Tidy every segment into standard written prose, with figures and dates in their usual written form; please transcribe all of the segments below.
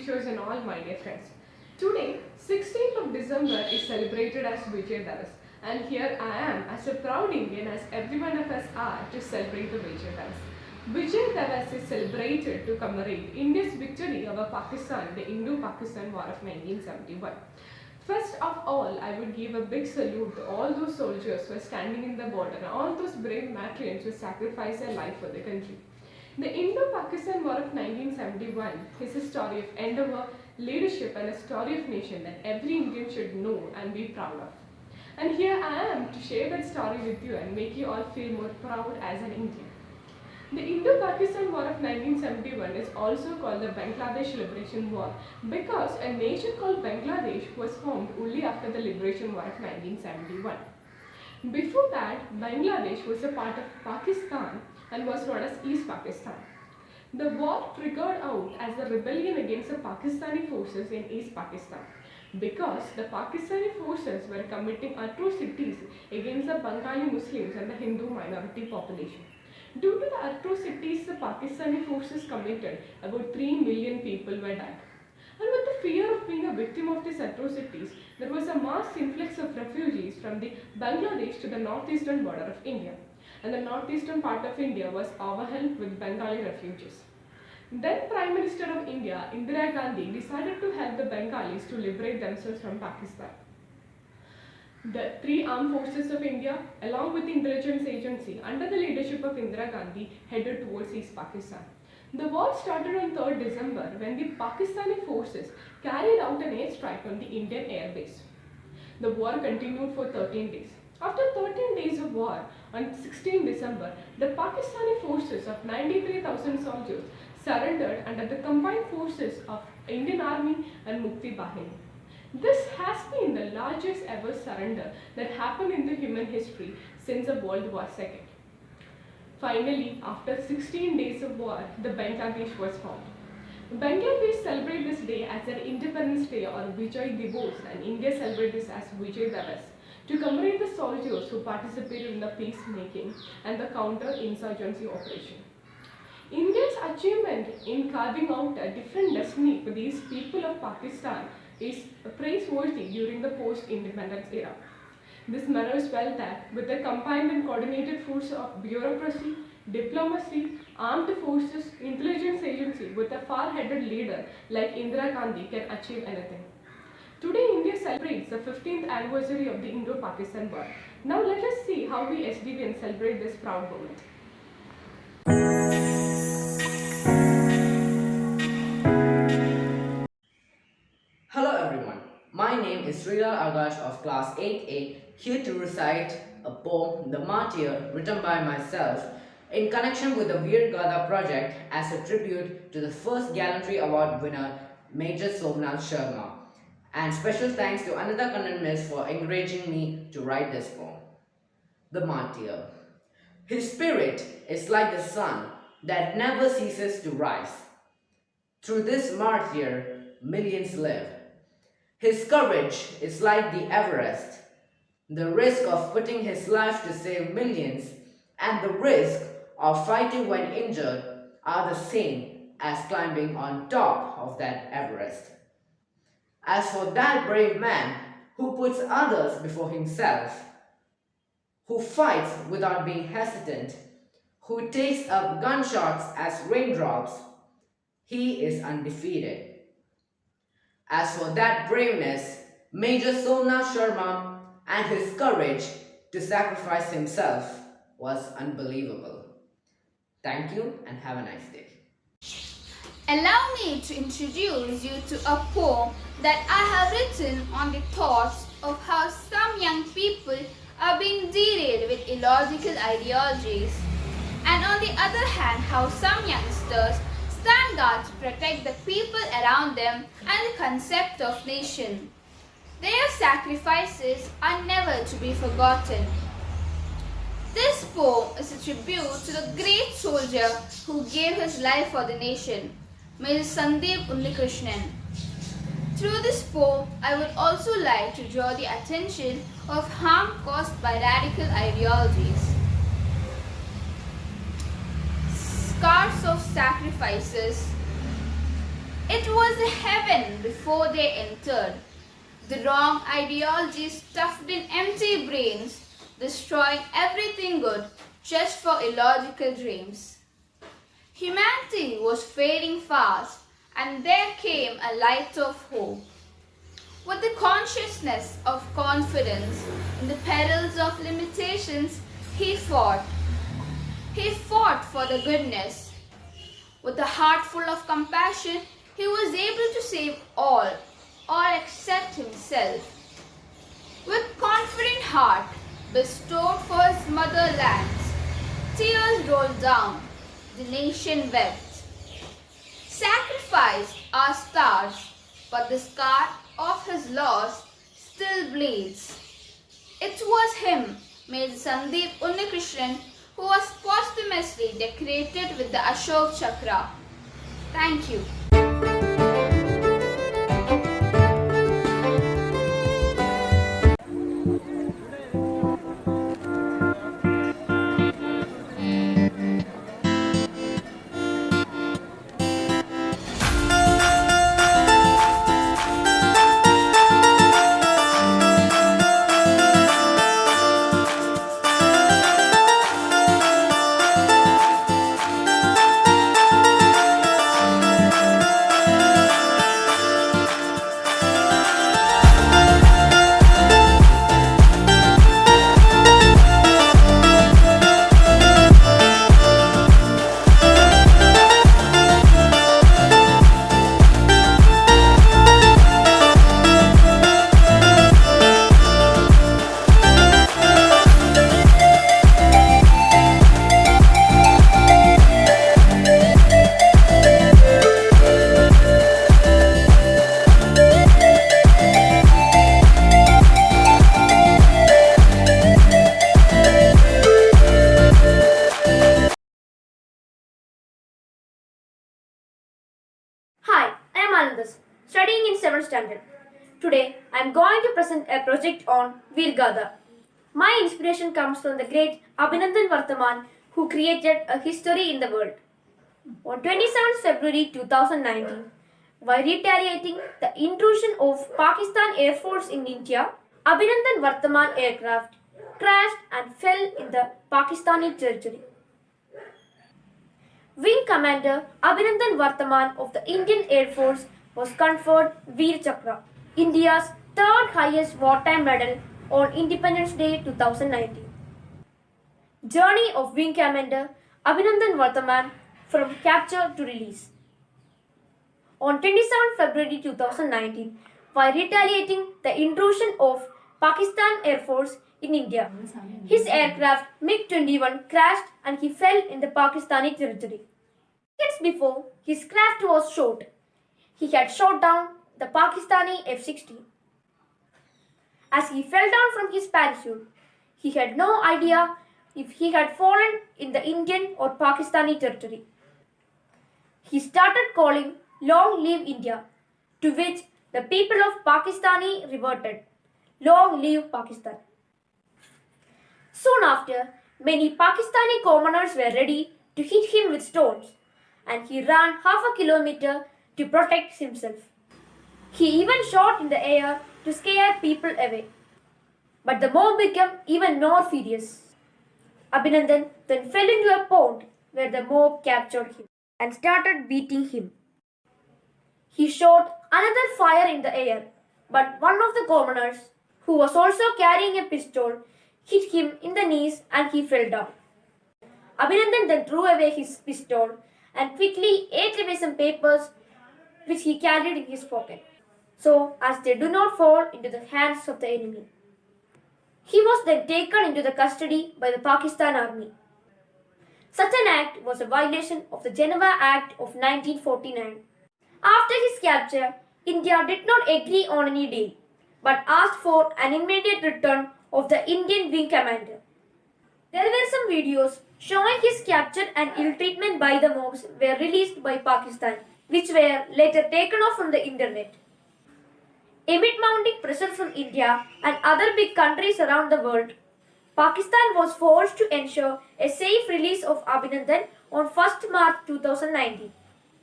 teachers and all my dear friends. Today, 16th of December is celebrated as Vijay Diwas, and here I am as a proud Indian as every one of us are to celebrate the Vijay Diwas. Vijay Diwas is celebrated to commemorate India's victory over Pakistan in the Indo-Pakistan War of 1971. First of all, I would give a big salute to all those soldiers who are standing in the border and all those brave matrons who sacrificed their life for the country. The Indo-Pakistan War of 1971 is a story of endeavor, leadership and a story of nation that every Indian should know and be proud of. And here I am to share that story with you and make you all feel more proud as an Indian. The Indo-Pakistan War of 1971 is also called the Bangladesh Liberation War because a nation called Bangladesh was formed only after the Liberation War of 1971. Before that, Bangladesh was a part of Pakistan and was known as East Pakistan. The war triggered out as a rebellion against the Pakistani forces in East Pakistan because the Pakistani forces were committing atrocities against the Bengali Muslims and the Hindu minority population. Due to the atrocities the Pakistani forces committed, about 3 million people were died. And with the fear of being a victim of these atrocities, there was a mass influx of refugees from the Bangladesh to the northeastern border of India. And the northeastern part of India was overwhelmed with Bengali refugees. Then Prime Minister of India, Indira Gandhi, decided to help the Bengalis to liberate themselves from Pakistan. The three armed forces of India, along with the intelligence agency under the leadership of Indira Gandhi, headed towards East Pakistan. The war started on 3rd December when the Pakistani forces carried out an airstrike on the Indian air base. The war continued for 13 days. After 13 days of war, on 16 December, the Pakistani forces of 93,000 soldiers surrendered under the combined forces of Indian Army and Mukti Bahini. This has been the largest ever surrender that happened in the human history since the World War II. Finally, after 16 days of war, the Bangladesh was formed. Bangladesh celebrates this day as their Independence Day or Vijay Diwas, and India celebrates this as Vijay Diwas to commemorate the soldiers who participated in the peacemaking and the counter-insurgency operation. India's achievement in carving out a different destiny for these people of Pakistan is praiseworthy during the post-independence era. This mirrors well that with the combined and coordinated force of bureaucracy, diplomacy, armed forces, intelligence agency with a far-headed leader like Indira Gandhi can achieve anything. Today India celebrates the 15th anniversary of the Indo-Pakistan War. Now let us see how we SDVians celebrate this proud moment. Hello everyone, my name is Sridhar Agash of class 8A, here to recite a poem, The Martyr, written by myself in connection with the Veer Gada project as a tribute to the first Gallantry Award winner Major Somnath Sharma. And special thanks to Anita Kannan Miss for encouraging me to write this poem. The Martyr. His spirit is like the sun that never ceases to rise. Through this martyr, millions live. His courage is like the Everest. The risk of putting his life to save millions and the risk of fighting when injured are the same as climbing on top of that Everest. As for that brave man who puts others before himself, who fights without being hesitant, who takes up gunshots as raindrops, he is undefeated. As for that braveness, Major Somnath Sharma and his courage to sacrifice himself was unbelievable. Thank you and have a nice day. Allow me to introduce you to a poem that I have written on the thoughts of how some young people are being derailed with illogical ideologies, and on the other hand how some youngsters stand guard to protect the people around them and the concept of nation. Their sacrifices are never to be forgotten. This poem is a tribute to the great soldier who gave his life for the nation, Major Sandeep Unnikrishnan. Through this poem, I would also like to draw the attention of harm caused by radical ideologies. Scars of sacrifices. It was a heaven before they entered. The wrong ideologies stuffed in empty brains, destroying everything good just for illogical dreams. Humanity was fading fast, and there came a light of hope. With the consciousness of confidence in the perils of limitations, he fought. He fought for the goodness. With a heart full of compassion, he was able to save all except himself. With confident heart, bestowed for his motherlands, tears rolled down, the nation wept. Sacrificed our stars, but the scar of his loss still bleeds. It was him, Major Sandeep Unnikrishnan, who was posthumously decorated with the Ashok Chakra. Thank you. Hi, I am Anandas, studying in 7th standard. Today, I am going to present a project on Veer Gada. My inspiration comes from the great Abhinandan Vartaman, who created a history in the world. On 27th February 2019, while retaliating the intrusion of Pakistan Air Force in India, Abhinandan Vartaman aircraft crashed and fell in the Pakistani territory. Wing Commander Abhinandan Vartaman of the Indian Air Force was conferred Veer Chakra, India's third highest wartime medal, on Independence Day 2019. Journey of Wing Commander Abhinandan Vartaman from capture to release. On 27 February 2019, while retaliating the intrusion of Pakistan Air Force in India, his aircraft MiG-21 crashed and he fell in the Pakistani territory. Seconds before his craft was shot, he had shot down the Pakistani F-16. As he fell down from his parachute, he had no idea if he had fallen in the Indian or Pakistani territory. He started calling "Long live India," to which the people of Pakistani reverted, "Long live Pakistan." Soon after, many Pakistani commoners were ready to hit him with stones, and he ran half a kilometer to protect himself. He even shot in the air to scare people away. But the mob became even more furious. Abhinandan then fell into a pond where the mob captured him and started beating him. He shot another fire in the air, but one of the commoners, who was also carrying a pistol, hit him in the knees and he fell down. Abhinandan then threw away his pistol and quickly ate away some papers which he carried in his pocket, so as they do not fall into the hands of the enemy. He was then taken into the custody by the Pakistan Army. Such an act was a violation of the Geneva Act of 1949. After his capture, India did not agree on any deal, but asked for an immediate return of the Indian wing commander. There were some videos showing his capture and ill treatment by the mobs were released by Pakistan, which were later taken off from the internet. Amid mounting pressure from India and other big countries around the world, Pakistan was forced to ensure a safe release of Abhinandan on 1st March 2019.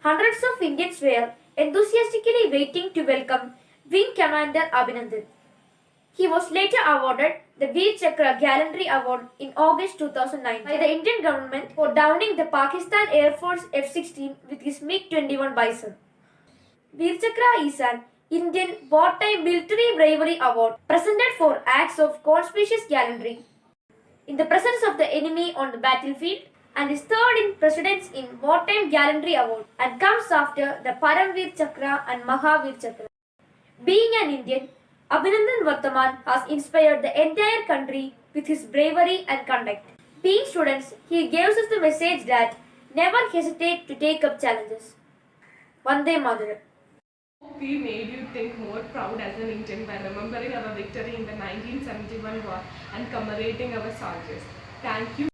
Hundreds of Indians were enthusiastically waiting to welcome Wing Commander Abhinandan. He was later awarded the Veer Chakra Gallantry Award in August 2009 by the Indian government for downing the Pakistan Air Force F-16 with his MiG-21 Bison. Veer Chakra is an Indian wartime military bravery award presented for acts of conspicuous gallantry in the presence of the enemy on the battlefield, and is third in precedence in wartime gallantry award and comes after the Paramveer Chakra and Mahavir Chakra. Being an Indian, Abhinandan Vartaman has inspired the entire country with his bravery and conduct. Being students, he gives us the message that never hesitate to take up challenges. Vande Mataram. We made you think more proud as an Indian by remembering our victory in the 1971 war and commemorating our soldiers. Thank you.